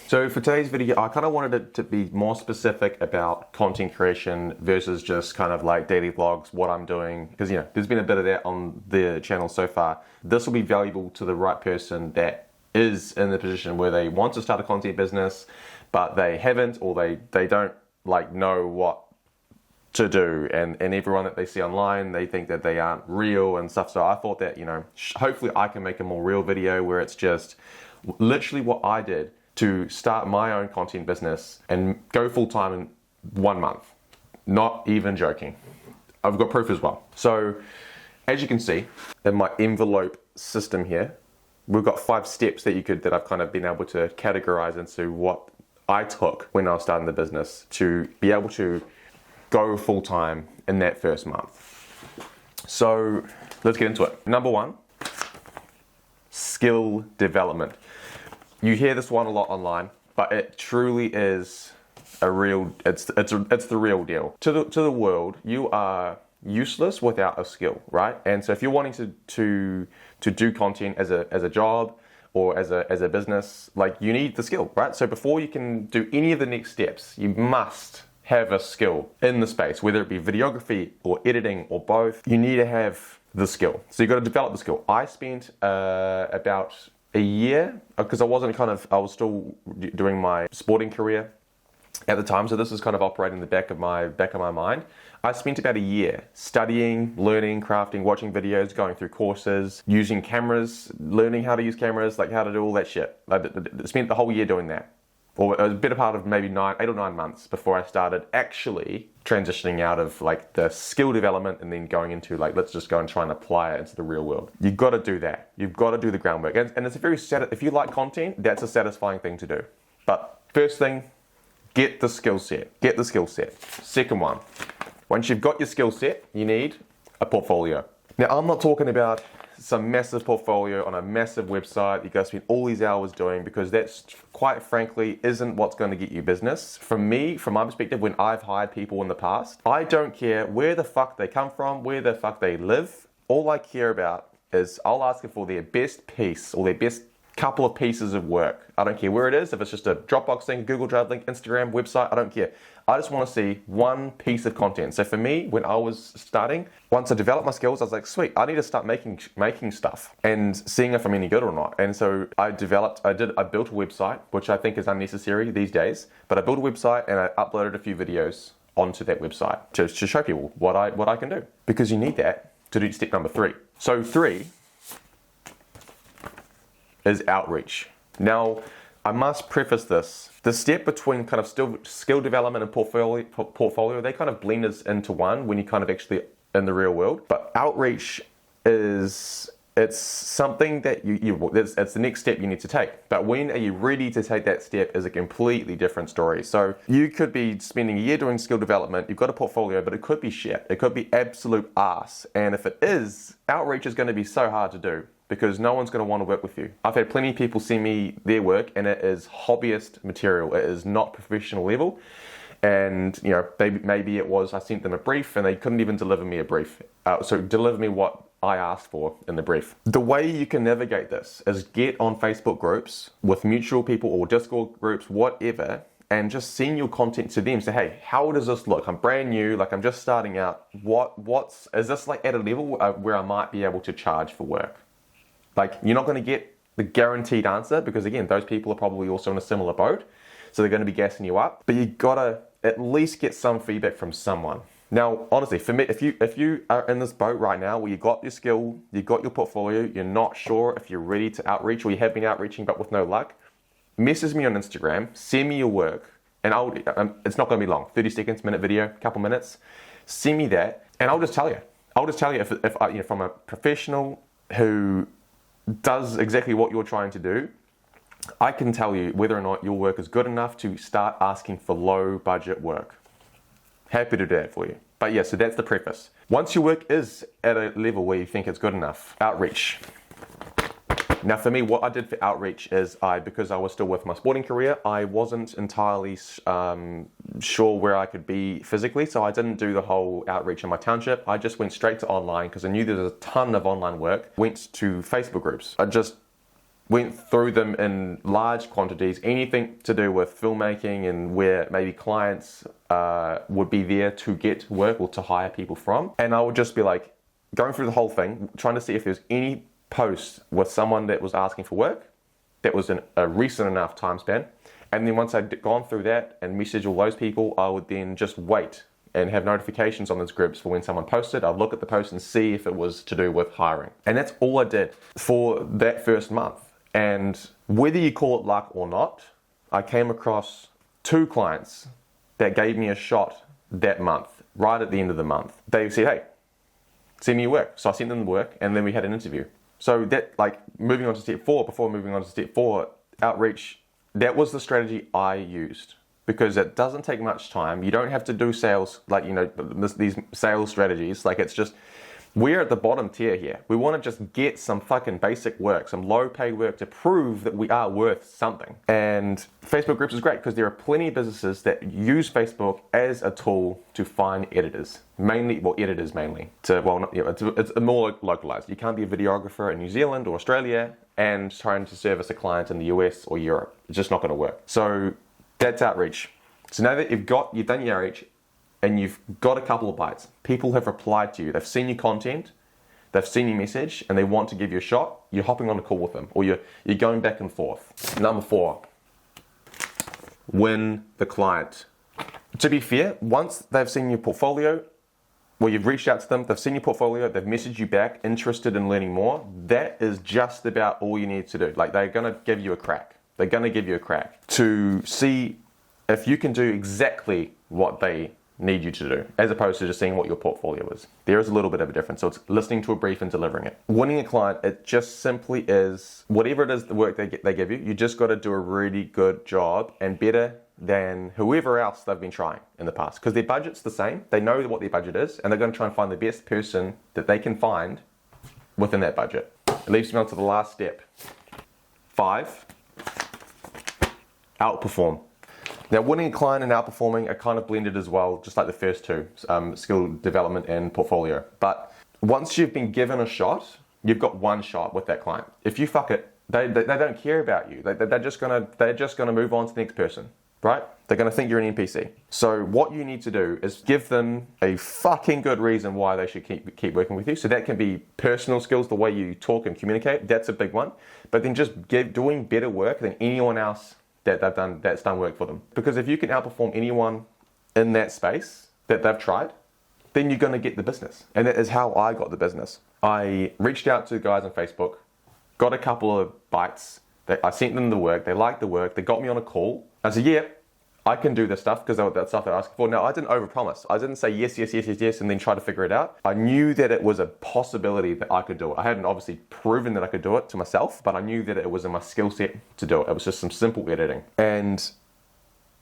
So for today's video, I kind of wanted it to be more specific about content creation versus just kind of like daily vlogs, what I'm doing, because there's been a bit of that on the channel so far. This will be valuable to the right person that is in the position where they want to start a content business, but they haven't, or they don't know what to do, and everyone that they see online, they think that they aren't real and stuff. So I thought that, hopefully I can make a more real video where it's just literally what I did to start my own content business and go full time in 1 month. Not even joking. I've got proof as well. So as you can see in my envelope system here, we've got 5 steps that I've kind of been able to categorize into what I took when I was starting the business to be able to go full time in that first month. So let's get into it. Number 1, skill development. You hear this one a lot online, but it truly is a real, it's the real deal. To the world, you are useless without a skill, right? And so if you're wanting to do content as a job or as a business, you need the skill, right? So before you can do any of the next steps, you must have a skill in the space, whether it be videography or editing or both. You need to have the skill. So you've got to develop the skill. I spent about a year, because I was still doing my sporting career at the time, so this is kind of operating in the back of my mind. I spent about a year studying, learning, crafting, watching videos, going through courses, using cameras, learning how to use cameras, how to do all that shit. I spent the whole year doing that. Or a bit of part of maybe 8 or 9 months before I started actually transitioning out of the skill development and then going into let's just go and try and apply it into the real world. You've got to do that. You've got to do the groundwork. And it's if you like content, that's a satisfying thing to do. But first thing, get the skill set. Get the skill set. Second one, once you've got your skill set, you need a portfolio. Now, I'm not talking about some massive portfolio on a massive website you go spend all these hours doing, because that's quite frankly isn't what's going to get you business. From my perspective, when I've hired people in the past, I don't care where the fuck they come from, where the fuck they live. All I care about is I'll ask them for their best piece or their best couple of pieces of work. I don't care where it is, if it's just a Dropbox thing, Google Drive link, Instagram, website, I don't care. I just want to see one piece of content. So for me, when I was starting, once I developed my skills, I was like, sweet, I need to start making stuff and seeing if I'm any good or not. And so I built a website, which I think is unnecessary these days, but I built a website and I uploaded a few videos onto that website to show people what I can do, because you need that to do step number 3. So 3 is outreach. Now, I must preface this. The step between kind of skill development and portfolio, they kind of blend us into one when you kind of actually in the real world. But outreach it's something that it's the next step you need to take. But when are you ready to take that step is a completely different story. So you could be spending a year doing skill development, you've got a portfolio, but it could be shit. It could be absolute ass. And if it is, outreach is going to be so hard to do, because no one's going to want to work with you. I've had plenty of people send me their work and it is hobbyist material. It is not professional level. And maybe it was, I sent them a brief and they couldn't even deliver me a brief. So deliver me what I asked for in the brief. The way you can navigate this is get on Facebook groups with mutual people or Discord groups, whatever, and just send your content to them. Say, hey, how does this look? I'm brand new, I'm just starting out. Is this at a level where I might be able to charge for work? You're not going to get the guaranteed answer, because again, those people are probably also in a similar boat. So they're going to be gassing you up, but you got to at least get some feedback from someone. Now, honestly, for me, if you are in this boat right now where you got your skill, you got your portfolio, you're not sure if you're ready to outreach, or you have been outreaching but with no luck, message me on Instagram, send me your work, and it's not going to be long, 30 seconds, minute video, couple minutes. Send me that, and I'll just tell you. If I, from a professional who does exactly what you're trying to do, I can tell you whether or not your work is good enough to start asking for low budget work. Happy to do that for you. But yeah, so that's the preface. Once your work is at a level where you think it's good enough, outreach. Now for me, what I did for outreach is because I was still with my sporting career, I wasn't entirely sure where I could be physically, so I didn't do the whole outreach in my township. I just went straight to online because I knew there was a ton of online work. Went to Facebook groups. I just went through them in large quantities, anything to do with filmmaking and where maybe clients would be there to get work or to hire people from. And I would just be like, going through the whole thing, trying to see if there's any post with someone that was asking for work that was in a recent enough time span. And then once I'd gone through that and messaged all those people, I would then just wait and have notifications on those groups for when someone posted. I'd look at the post and see if it was to do with hiring. And that's all I did for that first month. And whether you call it luck or not, I came across 2 clients that gave me a shot that month, right at the end of the month. They said, hey, send me your work. So I sent them the work and then we had an interview. So that, like, moving on to step 4, before moving on to step 4, outreach, that was the strategy I used. Because it doesn't take much time. You don't have to do sales, like, you know, these sales strategies. Like, it's just, we're at the bottom tier here. We want to just get some fucking basic work, some low paid work to prove that we are worth something. And Facebook groups is great because there are plenty of businesses that use Facebook as a tool to find editors. Editors mainly. It's more localized. You can't be a videographer in New Zealand or Australia and trying to service a client in the US or Europe. It's just not going to work. So that's outreach. So now that you've done your outreach and you've got a couple of bites, people have replied to you, they've seen your content, they've seen your message, and they want to give you a shot, you're hopping on a call with them, or you're going back and forth. Number 4, win the client. To be fair, once they've seen your portfolio, well, you've reached out to them, they've seen your portfolio, they've messaged you back, interested in learning more, that is just about all you need to do. Like, they're going to give you a crack. They're going to give you a crack to see if you can do exactly what they need you to do, as opposed to just seeing what your portfolio is. There is a little bit of a difference. So it's listening to a brief and delivering it. Winning a client, it just simply is, whatever it is, the work they give you, you just got to do a really good job and better than whoever else they've been trying in the past. Because their budget's the same. They know what their budget is, and they're going to try and find the best person that they can find within that budget. It leaves me on to the last step. 5, outperform. Now, winning a client and outperforming are kind of blended as well, just like the first 2, skill development and portfolio. But once you've been given a shot, you've got one shot with that client. If you fuck it, they don't care about you. They're just gonna move on to the next person, right? They're gonna think you're an NPC. So what you need to do is give them a fucking good reason why they should keep working with you. So that can be personal skills, the way you talk and communicate. That's a big one. But then just doing better work than anyone else that's done work for them. Because if you can outperform anyone in that space that they've tried, then you're going to get the business. And that is how I got the business. I reached out to guys on Facebook, got a couple of bites. I sent them the work. They liked the work. They got me on a call. I said, yeah, I can do this stuff because that's stuff they're asking for. Now, I didn't overpromise. I didn't say yes, and then try to figure it out. I knew that it was a possibility that I could do it. I hadn't obviously proven that I could do it to myself, but I knew that it was in my skill set to do it. It was just some simple editing. And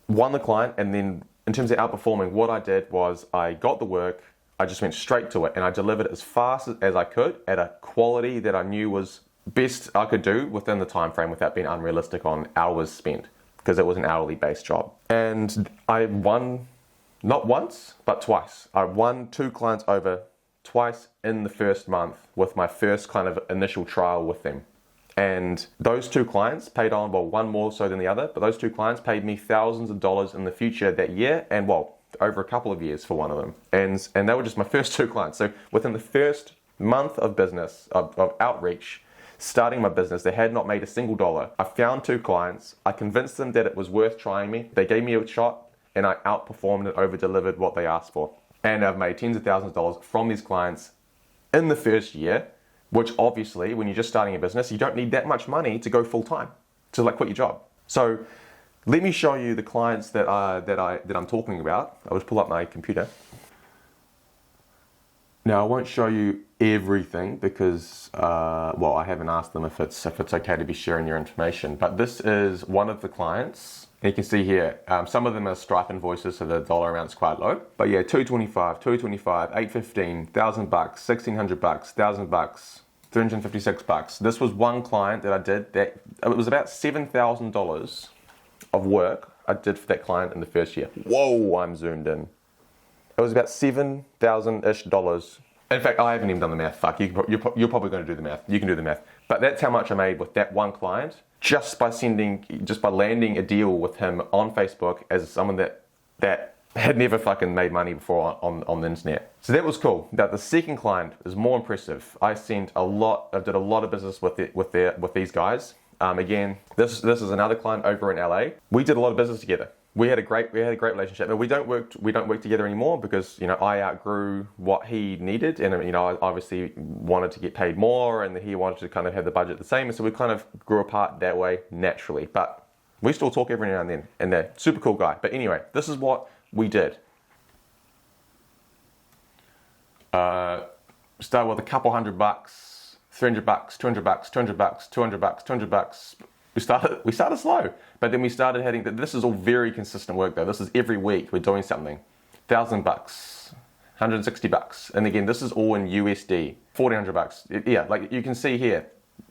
won the client, and then in terms of outperforming, what I did was I got the work, I just went straight to it, and I delivered it as fast as I could at a quality that I knew was best I could do within the time frame without being unrealistic on hours spent, because it was an hourly based job. And I won not once, but twice. I won 2 clients over twice in the first month with my first kind of initial trial with them. And those 2 clients paid on, well, one more so than the other, but those 2 clients paid me thousands of dollars in the future that year, and well, over a couple of years for one of them. And they were just my first 2 clients. So within the first month of business, of outreach, starting my business, they had not made a single dollar. I found 2 clients. I convinced them that it was worth trying me. They gave me a shot, and I outperformed and over-delivered what they asked for. And I've made tens of thousands of dollars from these clients in the first year, which obviously, when you're just starting a business, you don't need that much money to go full-time, to like quit your job. So let me show you the clients that I'm talking about. I'll just pull up my computer. Now, I won't show you everything because, I haven't asked them if it's okay to be sharing your information. But this is one of the clients. And you can see here, some of them are Stripe invoices, so the dollar amount's quite low. But yeah, $225, $815, $1,000, $1,600, $1,000, $356. This was one client that I did that it was about $7,000 of work I did for that client in the first year. Whoa, I'm zoomed in. It was about $7,000-ish In fact, I haven't even done the math. Fuck, you're probably going to do the math. You can do the math. But that's how much I made with that one client just by landing a deal with him on Facebook as someone that had never fucking made money before on the internet. So that was cool. Now the second client is more impressive. I did a lot of business with these guys. Again, this is another client over in LA. We did a lot of business together. We had a great relationship. But we don't work together anymore because, you know, I outgrew what he needed, and, you know, I obviously wanted to get paid more, and he wanted to kind of have the budget the same, and so we kind of grew apart that way naturally. But we still talk every now and then, and they're super cool guy. But anyway, this is what we did. Started with a couple $100, $300, $200, $200, $200, $200. We started slow, but then we started heading. This is all very consistent work though. This is every week we're doing something. $1,000, $160, and again, this is all in USD. $1,400. Yeah, like you can see here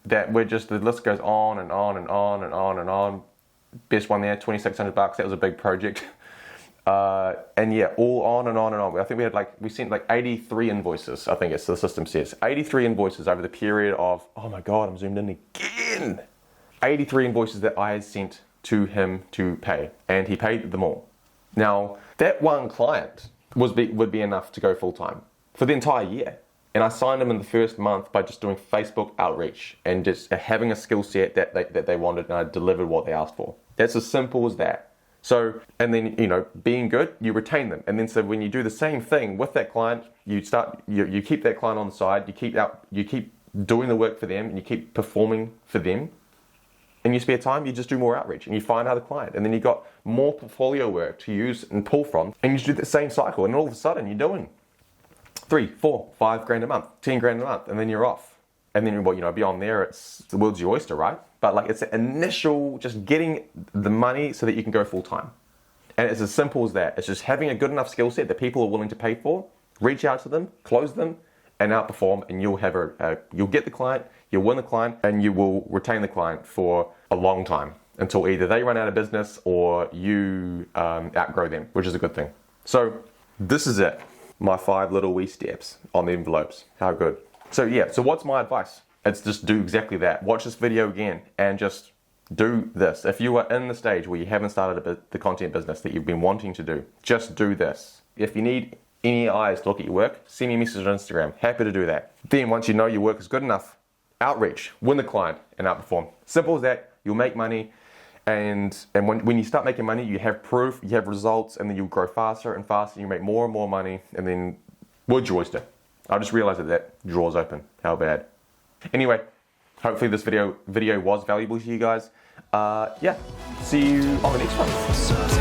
that the list goes on and on and on and on and on. Best one there, $2,600. That was a big project. And yeah, all on and on and on. I think we sent like 83 invoices. I think it's the system says 83 invoices over the period of. Oh my god, I'm zoomed in again. 83 invoices that I had sent to him to pay, and he paid them all. Now, that one client would be enough to go full time for the entire year. And I signed him in the first month by just doing Facebook outreach and just having a skill set that they wanted, and I delivered what they asked for. That's as simple as that. So, and then, you know, being good, you retain them. And then so when you do the same thing with that client, you keep that client on the side, you keep doing the work for them, and you keep performing for them. In your spare time, you just do more outreach and you find another client, and then you got more portfolio work to use and pull from, and you just do the same cycle, and all of a sudden you're doing 3, 4, 5 grand a month, 10 grand a month, and then you're off. And then, well, you know, beyond there, it's the world's your oyster, right? But like, it's the initial, just getting the money so that you can go full time. And it's as simple as that. It's just having a good enough skill set that people are willing to pay for, reach out to them, close them, and outperform, and you'll have you'll get the client, you'll win the client, and you will retain the client for a long time until either they run out of business or you outgrow them, which is a good thing. So this is it. My 5 little wee steps on the envelopes. How good. So yeah, so what's my advice? It's just do exactly that. Watch this video again and just do this. If you are in the stage where you haven't started the content business that you've been wanting to do, just do this. If you need any eyes to look at your work, send me a message on Instagram. Happy to do that. Then once you know your work is good enough, outreach, win the client, and outperform. Simple as that. You'll make money, and when you start making money, you have proof, you have results, and then you'll grow faster and faster, and you make more and more money, and then wood's your oyster. I just realized that drawer's open. How bad. Anyway, hopefully this video was valuable to you guys. Yeah, see you on the next one.